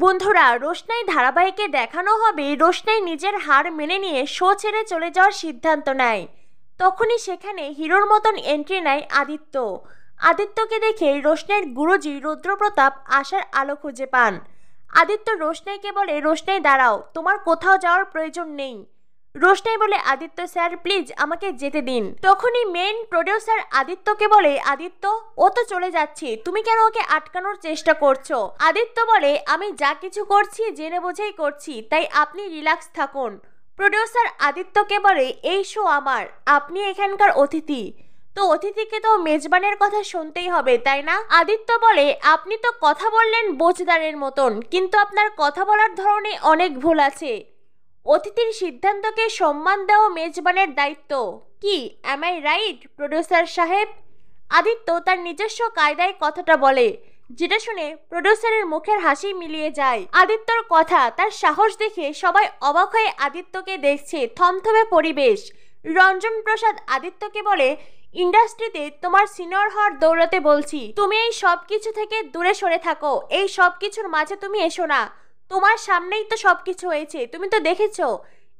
বন্ধুরা, রোশনাই ধারাবাহিকে দেখানো হবে রোশনাই নিজের হার মেনে নিয়ে শো ছেড়ে চলে যাওয়ার সিদ্ধান্ত নেয়। তখনই সেখানে হিরোর মতন এন্ট্রি নেয় আদিত্য। আদিত্যকে দেখে রোশনাইয়ের গুরুজি রুদ্রপ্রতাপ আশার আলো খুঁজে পান। আদিত্য রোশনাইকে বলে, রোশনাই দাঁড়াও, তোমার কোথাও যাওয়ার প্রয়োজন নেই। রোশনাই বলে, আদিত্য স্যার প্লিজ আমাকে যেতে দিন। তখনই মেইন প্রডিউসার আদিত্যকে বলে, আদিত্য ও তো চলে যাচ্ছে, তুমি কেন ওকে আটকানোর চেষ্টা করছো? আদিত্য বলে, আমি যা কিছু করছি জেনে বুঝেই করছি, তাই আপনি রিল্যাক্স থাকুন। প্রডিউসার আদিত্যকে বলে, এই শো আমার, আপনি এখানকার অতিথি, তো অতিথিকে তো মেজবানের কথা শুনতেই হবে, তাই না? আদিত্য বলে, আপনি তো কথা বললেন বোঝদারের মতন, কিন্তু আপনার কথা বলার ধরনে অনেক ভুল আছে। অতিথির সিদ্ধান্তকে সম্মান দেওয়া মেজবানের দায়িত্ব। কি অ্যাম আই রাইট প্রডিউসার সাহেব? আদিত্য তার নিজস্ব কায়দায় কথাটা বলে, যেটা শুনে প্রডিউসারের মুখের হাসি মিলিয়ে যায়। আদিত্যর কথা, তার সাহস দেখে সবাই অবাক হয়ে আদিত্যকে দেখছে। থমথমে পরিবেশ। রঞ্জন প্রসাদ আদিত্যকে বলে, ইন্ডাস্ট্রিতে তোমার সিনিয়র হওয়ার দৌলতে বলছি, তুমি এই সব কিছু থেকে দূরে সরে থাকো। এই সব কিছুর মাঝে তুমি এসো না। তোমার সামনেই তো সবকিছু হয়েছে, তুমি তো দেখেছো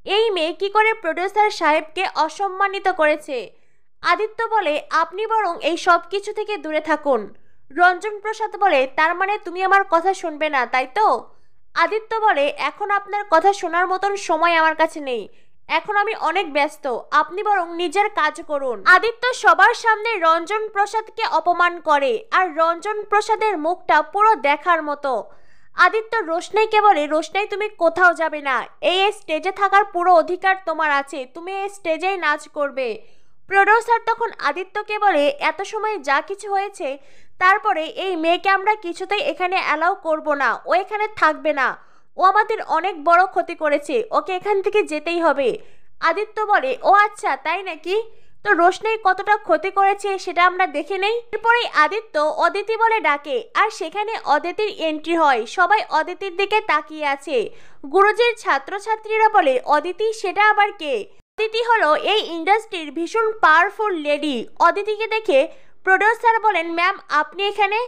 এই মেয়ে কি করে প্রডিউসার সাহেবকে অসম্মানিত করেছে। আদিত্য বলে, আপনি বরং এই সব কিছু থেকে দূরে থাকুন। রঞ্জন প্রসাদ বলে, তার মানে তুমি আমার কথা শুনবে না, তাই তো? আদিত্য বলে, এখন আপনার কথা শোনার মতন সময় আমার কাছে নেই, এখন আমি অনেক ব্যস্ত, আপনি বরং নিজের কাজ করুন। আদিত্য সবার সামনে রঞ্জন প্রসাদকে অপমান করে, আর রঞ্জন প্রসাদের মুখটা পুরো দেখার মতো। আদিত্য রোশনাইকে বলে, রোশনাই তুমি কোথাও যাবে না, এই স্টেজে থাকার পুরো অধিকার তোমার আছে, তুমি এই স্টেজেই নাচ করবে। প্রডিউসার তখন আদিত্যকে বলে, এত সময় যা কিছু হয়েছে, তারপরে এই মেয়েকে আমরা কিছুতেই এখানে অ্যালাউ করব না, ও এখানে থাকবে না, ও আমাদের অনেক বড় ক্ষতি করেছে, ওকে এখান থেকে যেতেই হবে। আদিত্য বলে, ও আচ্ছা তাই নাকি, তো রোশনাই কতটা ক্ষতি করেছে সেটা আমরা দেখে নেই। এরপরে আদিত্য অদিতি বলে ডাকে, আর সেখানে অদিতির এন্ট্রি হয়। সবাই অদিতির দিকে তাকিয়ে আছে। গুরুজির ছাত্রছাত্রীরা বলে, অদিতি সেটা আবার কে? অদিতি হলো এই ইন্ডাস্ট্রির ভীষণ পাওয়ারফুল লেডি। অদিতিকে দেখে প্রডিউসার বলেন, ম্যাম আপনি এখানে?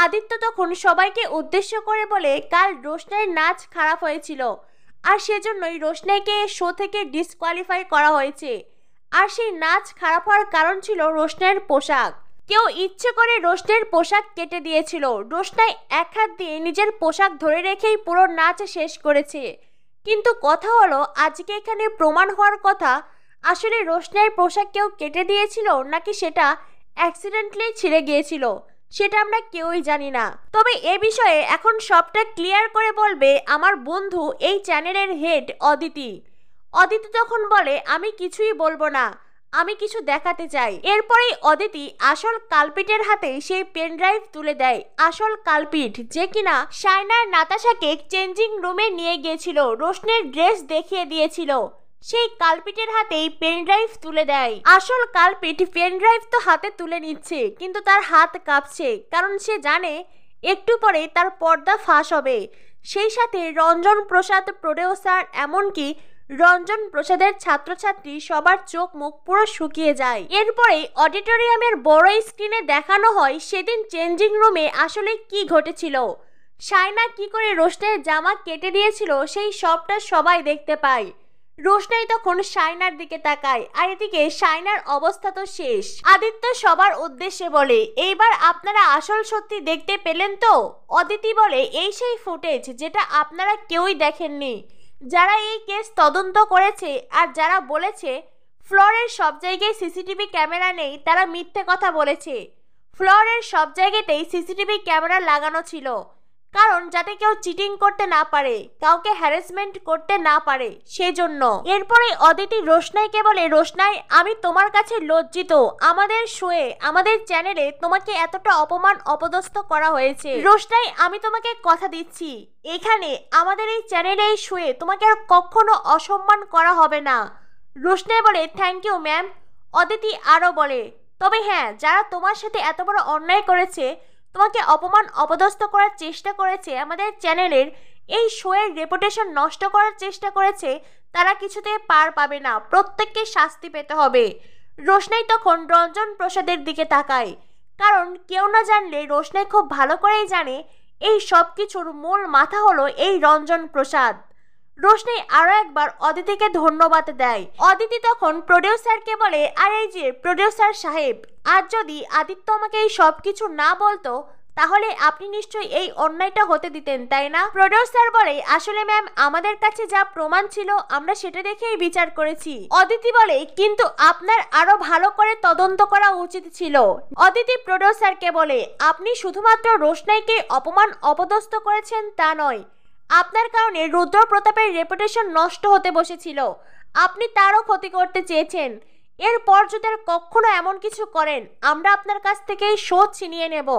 আদিত্য তখন সবাইকে উদ্দেশ্য করে বলে, কাল রোশনাইয়ের নাচ খারাপ হয়েছিল, আর সেজন্যই রোশনাইকে শো থেকে ডিসকোয়ালিফাই করা হয়েছে। আর সেই নাচ খারাপ হওয়ার কারণ ছিল রোশনাইয়ের পোশাক। কেউ ইচ্ছে করে রোশনাইয়ের পোশাক কেটে দিয়েছিল। রোশনাই এক হাত দিয়ে নিজের পোশাক ধরে রেখেই পুরো নাচ শেষ করেছে। কিন্তু কথা হলো, আজকে এখানে প্রমাণ হওয়ার কথা, আসলে রোশনাইয়ের পোশাক কেউ কেটে দিয়েছিল নাকি সেটা অ্যাক্সিডেন্টলি ছিঁড়ে গিয়েছিল, সেটা আমরা কেউই জানি না। তবে এ বিষয়ে এখন সবটা ক্লিয়ার করে বলবে আমার বন্ধু, এই চ্যানেলের হেড অদিতি। অদিতি তখন বলে, আমি কিছুই বলবো না, আমি কিছু দেখাতে চাই। এরপরেই অদিতি আসল কালপিটের হাতে সেই পেন ড্রাইভ তুলে দেয়। আসল কালপিট, যে কিনা শাইনার নাতাশাকে চেঞ্জিং রুমে নিয়ে গিয়েছিল, রোশনের ড্রেস দেখিয়ে দিয়েছিল, সেই কালপিটের হাতেই পেন ড্রাইভ তুলে দেয়। আসল কালপিট পেন ড্রাইভ তো হাতে তুলে নিচ্ছে, কিন্তু তার হাত কাঁপছে, কারণ সে জানে একটু পরে তার পর্দা ফাঁস হবে। সেই সাথে রঞ্জন প্রসাদ, প্রডিউসার, এমনকি রঞ্জন প্রসাদের ছাত্রছাত্রী সবার চোখ মুখ পুরো শুকিয়ে যায়। এরপরে অডিটোরিয়ামের বড় স্ক্রিনে দেখানো হয় সেদিন চেঞ্জিং রুমে আসলে কি ঘটেছিল। শাইনা কি করে রোশনাইয়ের জামা কেটে দিয়েছিল সেই সবটা সবাই দেখতে পায়। রোশনাই তখন শাইনার দিকে তাকায়, আর এদিকে শাইনার অবস্থা তো শেষ। আদিত্য সবার উদ্দেশ্যে বলে, এইবার আপনারা আসল সত্যি দেখতে পেলেন তো? অদিতি বলে, এই সেই ফুটেজ যেটা আপনারা কেউই দেখেননি। যারা এই কেস তদন্ত করেছে আর যারা বলেছে ফ্লোরের সব জায়গায় সিসিটিভি ক্যামেরা নেই, তারা মিথ্যে কথা বলেছে। ফ্লোরের সব জায়গাতেই সিসিটিভি ক্যামেরা লাগানো ছিল, কারণ যাতে কেউ চিটিং করতে না পারে, কাউকে হ্যারাসমেন্ট করতে না পারে, সেজন্য। এরপরে অদিতি রোশনাইকে বলে, রোশনাই আমি তোমার কাছে লজ্জিত, আমাদের শোয়ে, আমাদের চ্যানেলে তোমাকে এতটা অপমান অপদস্থ করা হয়েছে। রোশনাই আমি তোমাকে কথা দিচ্ছি, এখানে আমাদের এই চ্যানেলে, এই শোয়ে তোমাকে আর কখনো অসম্মান করা হবে না। রোশনাই বলে, থ্যাংক ইউ ম্যাম। অদিতি আরো বলে, তবে হ্যাঁ, যারা তোমার সাথে এত বড় অন্যায় করেছে, তোমাকে অপমান অপদস্থ করার চেষ্টা করেছে, আমাদের চ্যানেলের এই শোয়ের রেপুটেশন নষ্ট করার চেষ্টা করেছে, তারা কিছুতে পার পাবে না, প্রত্যেককে শাস্তি পেতে হবে। রোশনাই তখন রঞ্জন প্রসাদের দিকে তাকায়, কারণ কেউ না জানলে রোশনাই খুব ভালো করেই জানে এই সব কিছুর মূল মাথা হলো এই রঞ্জন প্রসাদ। রোশনি আরো একবার অদিতিকে ধন্যবাদ দেয়। অদিতি তখন প্রডিউসারকে বলে, আর এই যে প্রডিউসার সাহেব, আজ যদি আদিত্য আমাকে এই সব কিছু না বলতো তাহলে আপনি নিশ্চয়ই এই অন্যায়টা হতে দিতেন, তাই না? প্রডিউসার বলে, আসলে ম্যাম, আমাদের কাছে যা প্রমাণ ছিল আমরা সেটা দেখেই বিচার করেছি। অদিতি বলে, কিন্তু আপনার আরো ভালো করে তদন্ত করা উচিত ছিল। অদিতি প্রডিউসারকে বলে, আপনি শুধুমাত্র রোশনাইকে অপমান অপদস্থ করেছেন তা নয়, আপনার কারণে রুদ্র প্রতাপের রেপুটেশন নষ্ট হতে বসেছিল, আপনি তারও ক্ষতি করতে চেয়েছেন। এরপর যদি আর কখনো এমন কিছু করেন আমরা আপনার কাছ থেকেই শোধ ছিনিয়ে নেব।